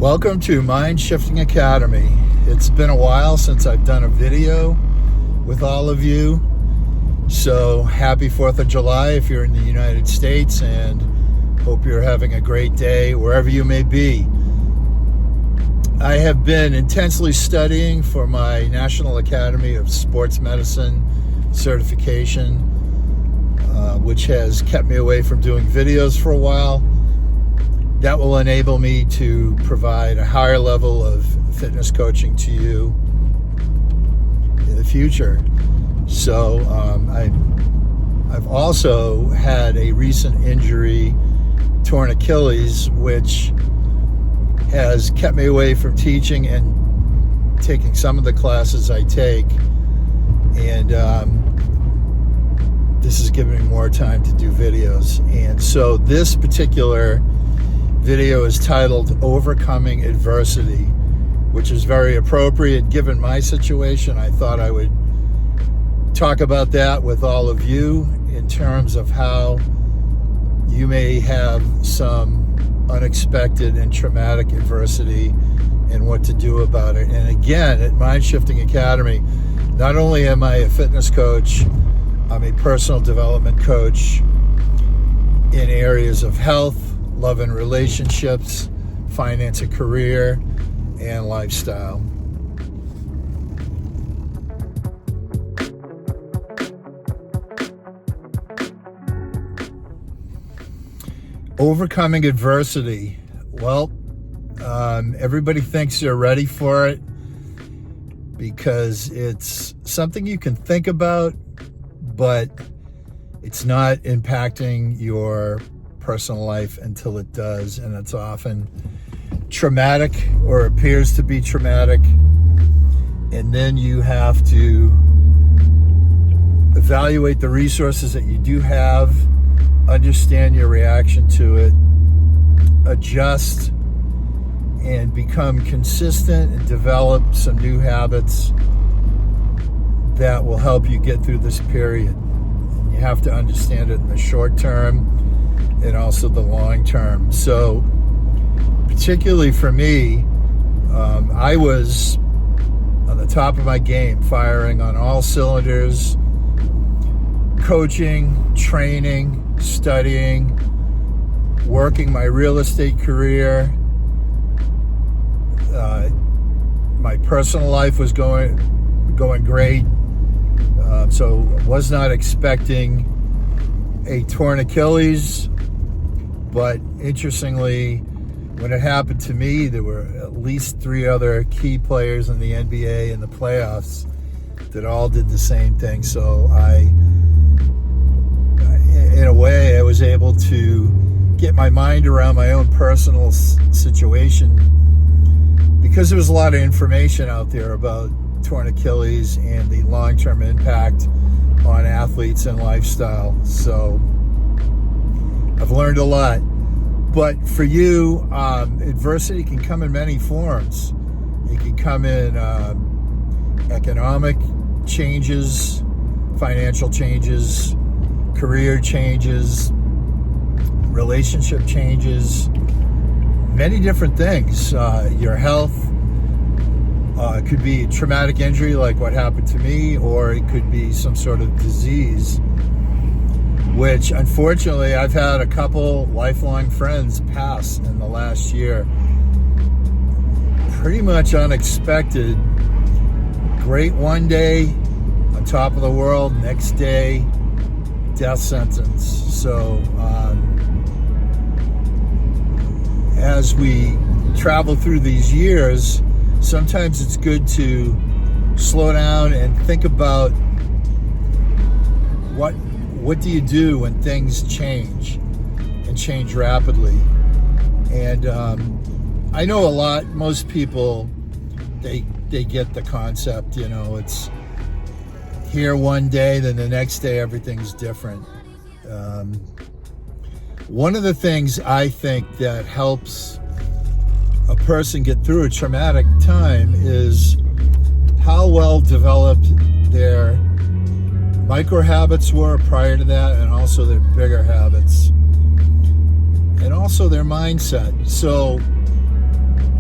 Welcome to Mind Shifting Academy. It's been a while since I've done a video with all of you. So happy 4th of July if you're in the United States, and hope you're having a great day wherever you may be. I have been intensely studying for my National Academy of Sports Medicine certification, which has kept me away from doing videos for a while. That will enable me to provide a higher level of fitness coaching to you in the future. So I've also had a recent injury, torn Achilles, which has kept me away from teaching and taking some of the classes I take. And this is giving me more time to do videos. And so this particular video is titled Overcoming Adversity, which is very appropriate given my situation. I thought I would talk about that with all of you in terms of how you may have some unexpected and traumatic adversity and what to do about it. And again, at Mind Shifting Academy, not only am I a fitness coach, I'm a personal development coach in areas of health, love and relationships, finance and career, and lifestyle. Overcoming adversity. Well, everybody thinks they're ready for it because it's something you can think about, but it's not impacting your personal life until it does, and it's often traumatic or appears to be traumatic, and then you have to evaluate the resources that you do have, understand your reaction to it, adjust, and become consistent and develop some new habits that will help you get through this period. And you have to understand it in the short term and also the long term. So particularly for me, I was on the top of my game, firing on all cylinders, coaching, training, studying, working my real estate career. My personal life was going great. So was not expecting a torn Achilles. But interestingly, when it happened to me, there were at least 3 other key players in the NBA and the playoffs that all did the same thing. So in a way, I was able to get my mind around my own personal situation because there was a lot of information out there about torn Achilles and the long-term impact on athletes and lifestyle. So I've learned a lot. But for you, adversity can come in many forms. It can come in economic changes, financial changes, career changes, relationship changes, many different things. Your health, it could be a traumatic injury like what happened to me, or it could be some sort of disease, which unfortunately I've had a couple lifelong friends pass in the last year. Pretty much unexpected. Great one day, on top of the world, next day, death sentence. So as we travel through these years, sometimes it's good to slow down and think about what do you do when things change and change rapidly. And I know most people, they get the concept, it's here one day, then the next day everything's different. One of the things I think that helps a person get through a traumatic time is how well developed their micro habits were prior to that, and also their bigger habits, and also their mindset. So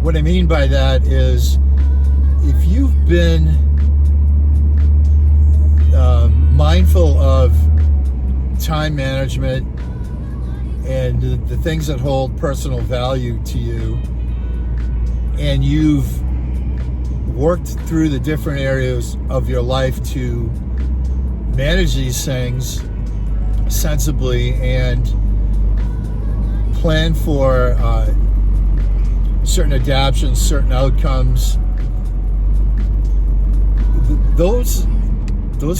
What I mean by that is, if you've been mindful of time management and the things that hold personal value to you, and you've worked through the different areas of your life to manage these things sensibly and plan for certain adaptations, certain outcomes, those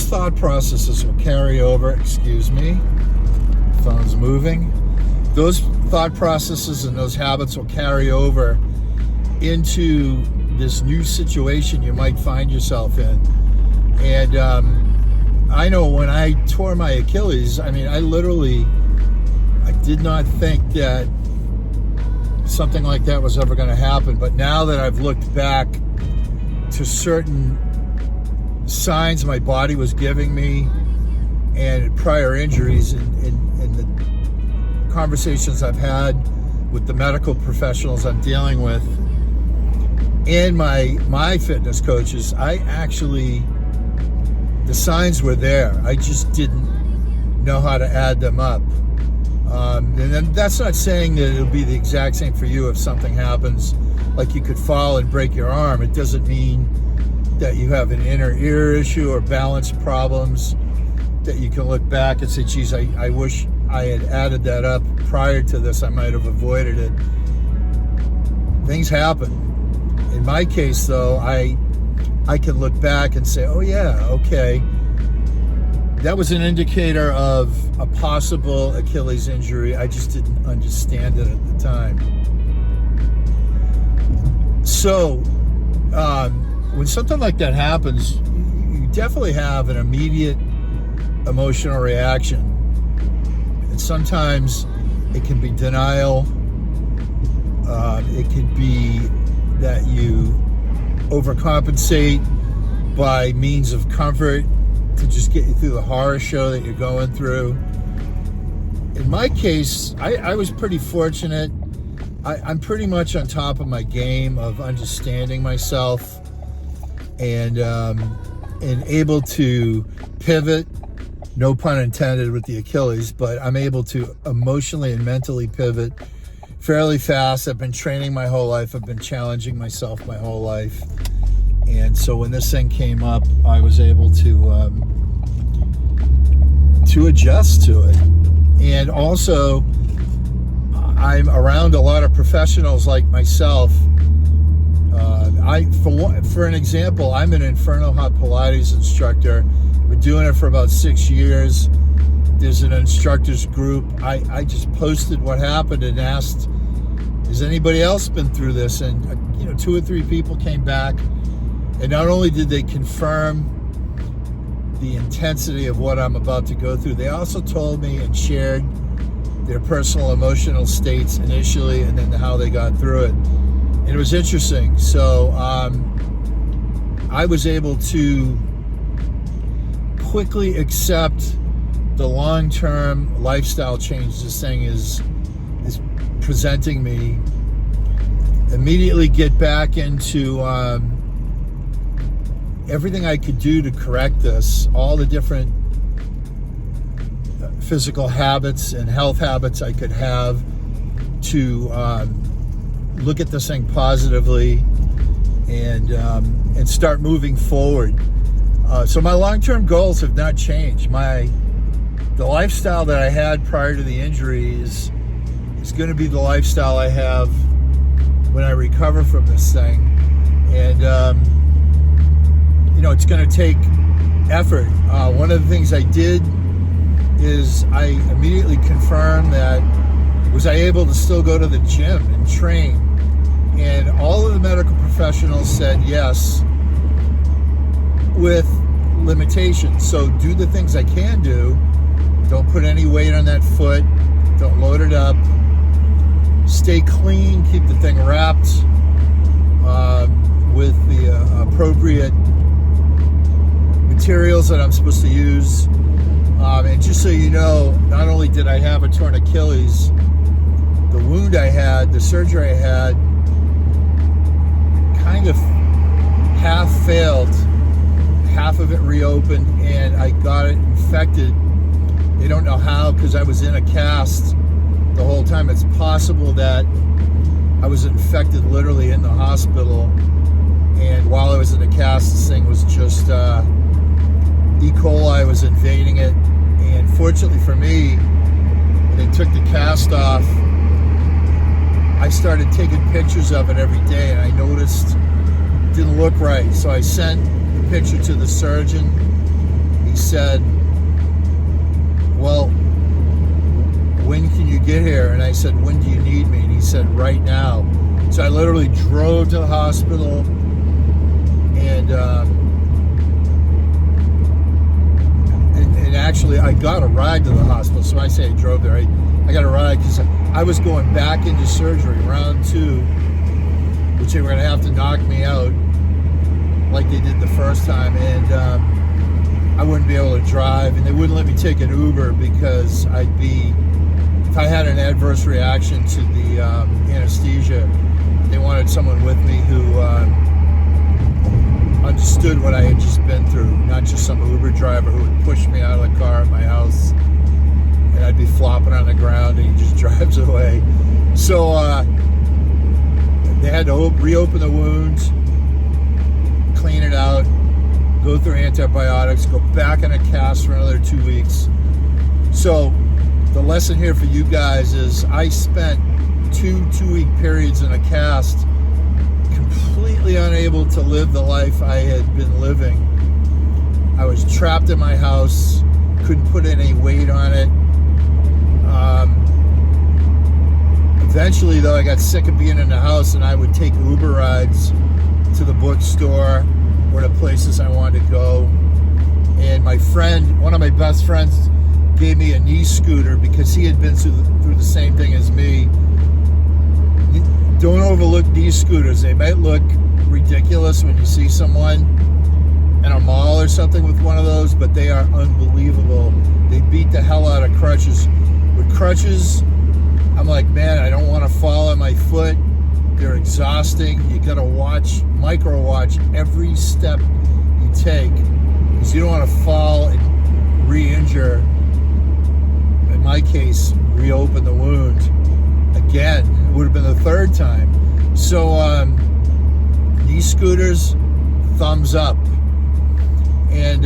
thought processes will carry over. Excuse me, phone's moving. Those thought processes and those habits will carry over into this new situation you might find yourself in. And I know when I tore my Achilles, I mean, I did not think that something like that was ever going to happen. But now that I've looked back to certain signs my body was giving me and prior injuries and the conversations I've had with the medical professionals I'm dealing with and my fitness coaches, the signs were there. I just didn't know how to add them up. And then that's not saying that it'll be the exact same for you if something happens, like you could fall and break your arm. It doesn't mean that you have an inner ear issue or balance problems that you can look back and say, geez, I wish I had added that up prior to this. I might have avoided it. Things happen. In my case, though, I can look back and say, oh yeah, okay, that was an indicator of a possible Achilles injury. I just didn't understand it at the time. So when something like that happens, you definitely have an immediate emotional reaction. And sometimes it can be denial. It can be that you overcompensate by means of comfort to just get you through the horror show that you're going through. In my case, I was pretty fortunate. I'm pretty much on top of my game of understanding myself and able to pivot, no pun intended with the Achilles, but I'm able to emotionally and mentally pivot fairly fast. I've been training my whole life. I've been challenging myself my whole life. And so when this thing came up, I was able to adjust to it. And also, I'm around a lot of professionals like myself. For an example, I'm an Inferno Hot Pilates instructor. I've been doing it for about 6 years. There's an instructors group. I just posted what happened and asked, has anybody else been through this? And 2 or 3 people came back, and not only did they confirm the intensity of what I'm about to go through, they also told me and shared their personal emotional states initially and then how they got through it. And it was interesting. So I was able to quickly accept the long-term lifestyle change this thing is presenting me, immediately get back into everything I could do to correct this, all the different physical habits and health habits I could have to look at this thing positively and start moving forward. So my long-term goals have not changed. The lifestyle that I had prior to the injury is going to be the lifestyle I have when I recover from this thing. And it's going to take effort. One of the things I did is I immediately confirmed that was I able to still go to the gym and train. And all of the medical professionals said yes, with limitations. So do the things I can do. Don't put any weight on that foot. Don't load it up. Stay clean. Keep the thing wrapped with the appropriate materials that I'm supposed to use. And just so you know, not only did I have a torn Achilles, the wound I had, the surgery I had, kind of half failed, half of it reopened, and I got it infected. They don't know how, because I was in a cast the whole time. It's possible that I was infected literally in the hospital, and while I was in a cast, this thing was just E. coli was invading it. And fortunately for me, when they took the cast off, I started taking pictures of it every day, and I noticed it didn't look right. So I sent the picture to the surgeon. He said, well, when can you get here? And I said, when do you need me? And he said, right now. So I literally drove to the hospital, and actually I got a ride to the hospital. So I say I drove there. I got a ride because I was going back into surgery, round 2, which they were going to have to knock me out like they did the first time, and I wouldn't be able to drive, and they wouldn't let me take an Uber because if I had an adverse reaction to the anesthesia, they wanted someone with me who understood what I had just been through, not just some Uber driver who would push me out of the car at my house, and I'd be flopping on the ground and he just drives away. So they had to reopen the wounds, clean it out, go through antibiotics, go back in a cast for another 2 weeks. So the lesson here for you guys is I spent 2-week periods in a cast, completely unable to live the life I had been living. I was trapped in my house, couldn't put any weight on it. Eventually, though, I got sick of being in the house, and I would take Uber rides to the bookstore or the places I wanted to go. And my friend, one of my best friends, gave me a knee scooter because he had been through the same thing as me. Don't overlook knee scooters. They might look ridiculous when you see someone in a mall or something with one of those, but they are unbelievable. They beat the hell out of crutches. With crutches, I'm like, man, I don't want to fall on my foot. They're exhausting. You got to micro watch every step you take, because you don't want to fall and re-injure. In my case, reopen the wound again. It would have been the third time. So these scooters, thumbs up. And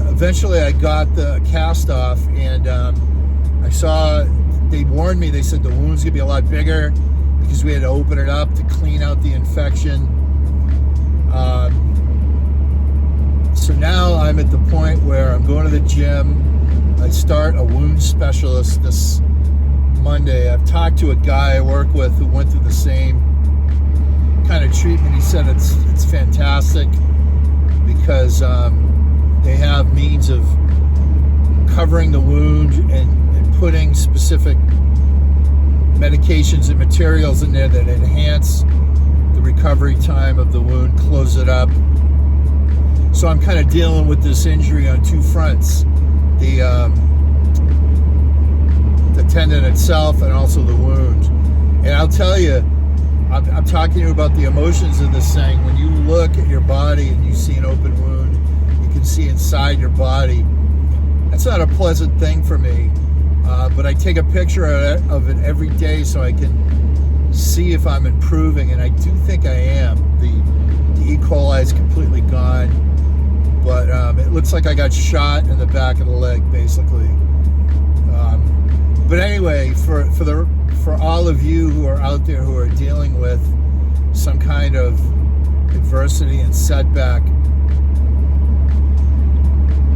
eventually I got the cast off, and I saw, they warned me, they said the wound's gonna be a lot bigger because we had to open it up to clean out the infection. So now I'm at the point where I'm going to the gym. I start a wound specialist this Monday. I've talked to a guy I work with who went through the same kind of treatment. He said it's fantastic because they have means of covering the wound and putting specific medications and materials in there that enhance the recovery time of the wound, close it up. So I'm kind of dealing with this injury on two fronts. The tendon itself and also the wound. And I'll tell you, I'm talking to you about the emotions of this thing. When you look at your body and you see an open wound, you can see inside your body. That's not a pleasant thing for me, but I take a picture of it every day so I can see if I'm improving, and I do think I am. The E. coli is completely gone, but it looks like I got shot in the back of the leg, basically. But anyway, for all of you who are out there who are dealing with some kind of adversity and setback,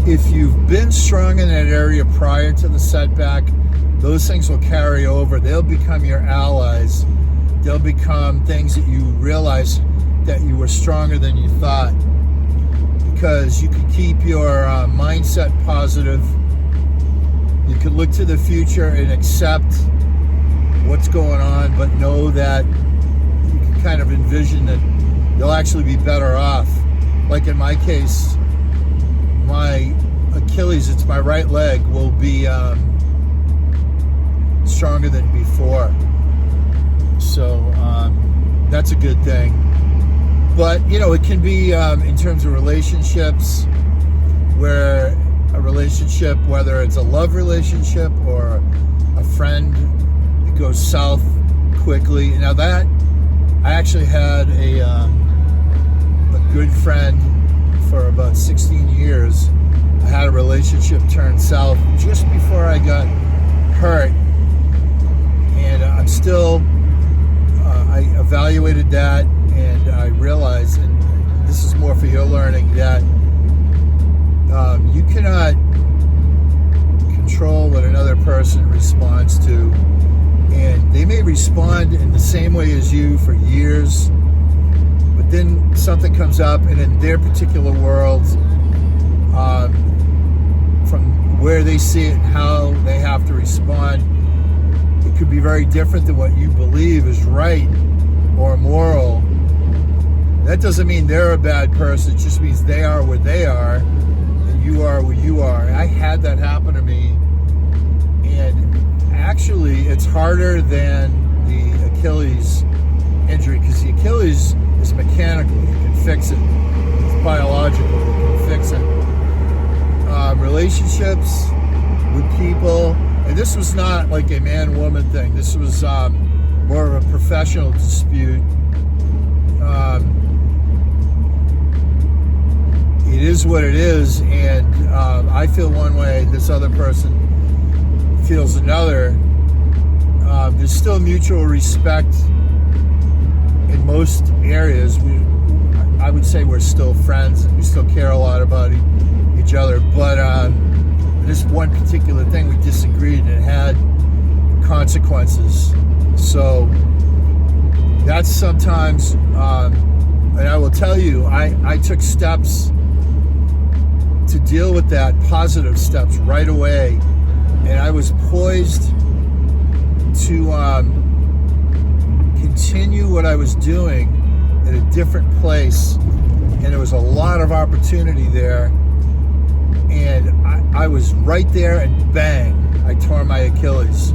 if you've been strong in that area prior to the setback, those things will carry over. They'll become your allies. They'll become things that you realize that you were stronger than you thought, because you can keep your mindset positive. You can look to the future and accept what's going on, but know that you can kind of envision that you'll actually be better off. Like in my case, my Achilles, it's my right leg, will be stronger than before. So that's a good thing. But, you know, it can be in terms of relationships, where a relationship, whether it's a love relationship or a friend, it goes south quickly. Now that, I actually had a good friend for about 16 years. I had a relationship turn south just before I got hurt. And I'm still, I evaluated that, and I realized, and this is more for your learning, that you cannot control what another person responds to. And they may respond in the same way as you for years, but then something comes up, and in their particular world, from where they see it and how they have to respond, it could be very different than what you believe is right or moral. That doesn't mean they're a bad person. It just means they are where they are and you are where you are. I had that happen to me, and actually it's harder than the Achilles injury, because the Achilles is mechanical. You can fix it. It's biological. You can fix it. Relationships with people, and this was not like a man-woman thing. This was more of a professional dispute. It is what it is, and I feel one way, this other person feels another. There's still mutual respect in most areas. I would say we're still friends, and we still care a lot about each other, but this one particular thing we disagreed, and it had consequences. So that's sometimes, and I will tell you, I took steps to deal with that, positive steps right away, and I was poised to continue what I was doing in a different place, and there was a lot of opportunity there, and I was right there, and bang, I tore my Achilles.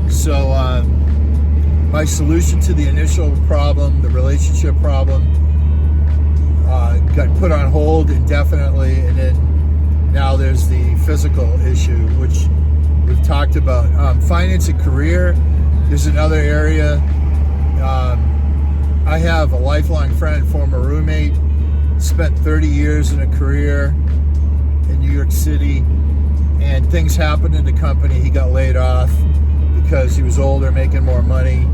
So my solution to the initial problem, the relationship problem, got put on hold indefinitely, and then now there's the physical issue, which we've talked about. Finance and career is another area. I have a lifelong friend, former roommate, spent 30 years in a career in New York City, and things happened in the company. He got laid off because he was older, making more money,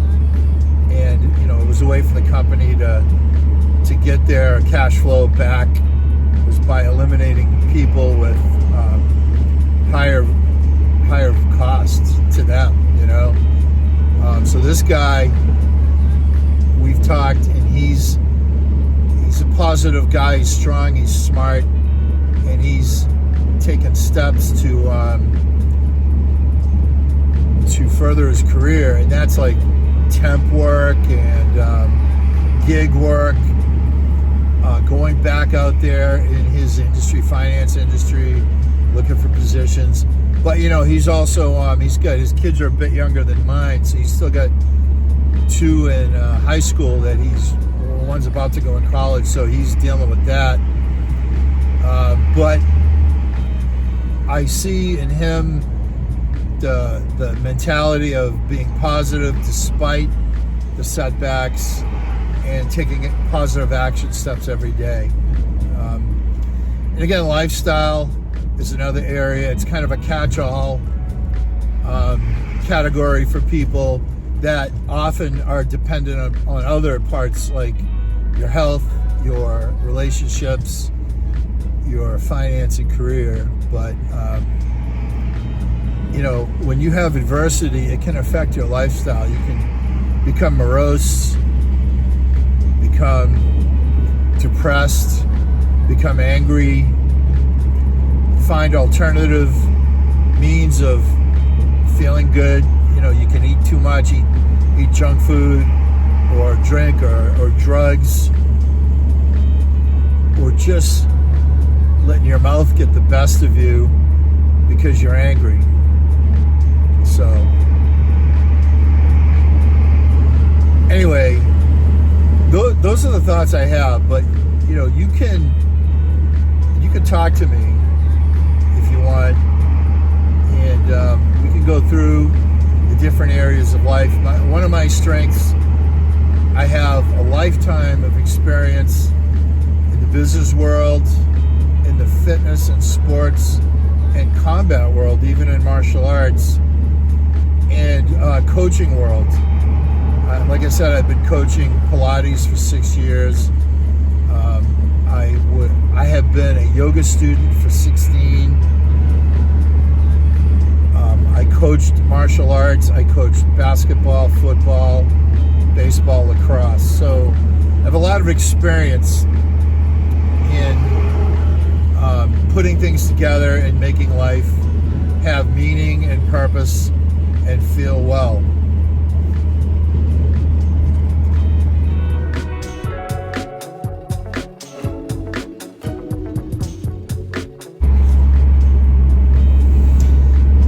and it was a way for the company to get their cash flow back was by eliminating people with higher costs to them. So this guy, we've talked, and he's a positive guy. He's strong, he's smart, and he's taken steps to further his career, and that's like temp work and gig work, going back out there in his industry, finance industry, looking for positions. But he's also he's got, his kids are a bit younger than mine, so he's still got two in high school that one's about to go in college, so he's dealing with that. But I see in him the mentality of being positive despite the setbacks, and taking positive action steps every day. And again, lifestyle is another area. It's kind of a catch-all category for people that often are dependent on other parts, like your health, your relationships, your finance and career. But when you have adversity, it can affect your lifestyle. You can become morose, become depressed, become angry, find alternative means of feeling good. You can eat too much, eat junk food, or drink, or drugs, or just letting your mouth get the best of you because you're angry. So anyway, those are the thoughts I have, but you can talk to me if you want, and we can go through the different areas of life. One of my strengths, I have a lifetime of experience in the business world, in the fitness and sports and combat world, even in martial arts, and coaching world. Like I said, I've been coaching Pilates for 6 years. I have been a yoga student for 16. I coached martial arts. I coached basketball, football, baseball, lacrosse. So I have a lot of experience in putting things together and making life have meaning and purpose and feel well.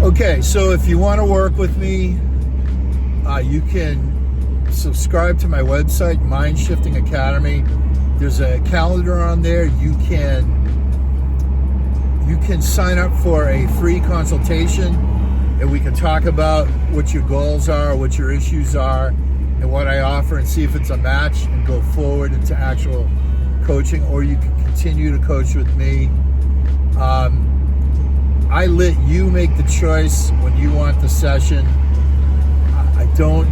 Okay, so if you want to work with me, you can subscribe to my website, Mind Shifting Academy. There's a calendar on there. You can sign up for a free consultation, and we can talk about what your goals are, what your issues are, and what I offer, and see if it's a match and go forward into actual coaching, or you can continue to coach with me. I let you make the choice when you want the session. I don't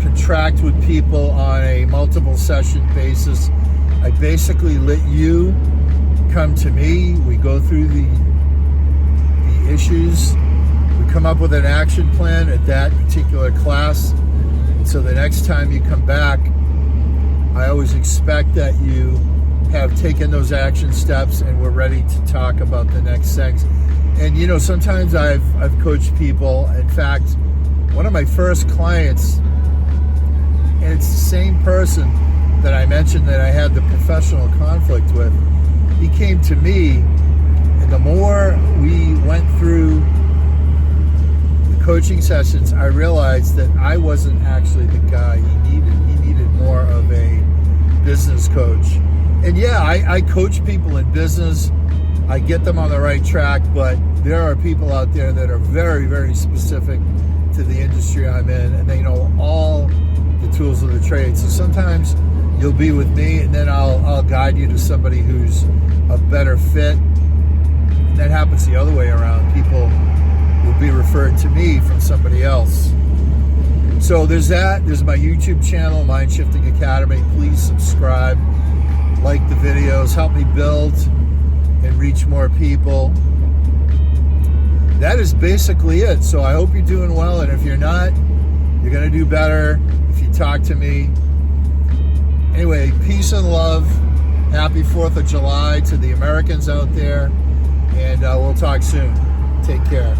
contract with people on a multiple session basis. I basically let you come to me. We go through the issues. We come up with an action plan at that particular class. And so the next time you come back, I always expect that you have taken those action steps and we're ready to talk about the next things. And sometimes I've coached people. In fact, one of my first clients, and it's the same person that I mentioned that I had the professional conflict with, he came to me, and the more we went through the coaching sessions, I realized that I wasn't actually the guy he needed. He needed more of a business coach. And yeah, I coach people in business. I get them on the right track, but there are people out there that are very, very specific to the industry I'm in, and they know all the tools of the trade. So sometimes you'll be with me, and then I'll guide you to somebody who's a better fit. And that happens the other way around. People will be referred to me from somebody else. So there's that. There's my YouTube channel, Mind Shifting Academy. Please subscribe, like the videos, help me build and reach more people. That is basically it. So I hope you're doing well, and if you're not, you're going to do better if you talk to me. Anyway, peace and love. Happy 4th of July to the Americans out there, and we'll talk soon. Take care.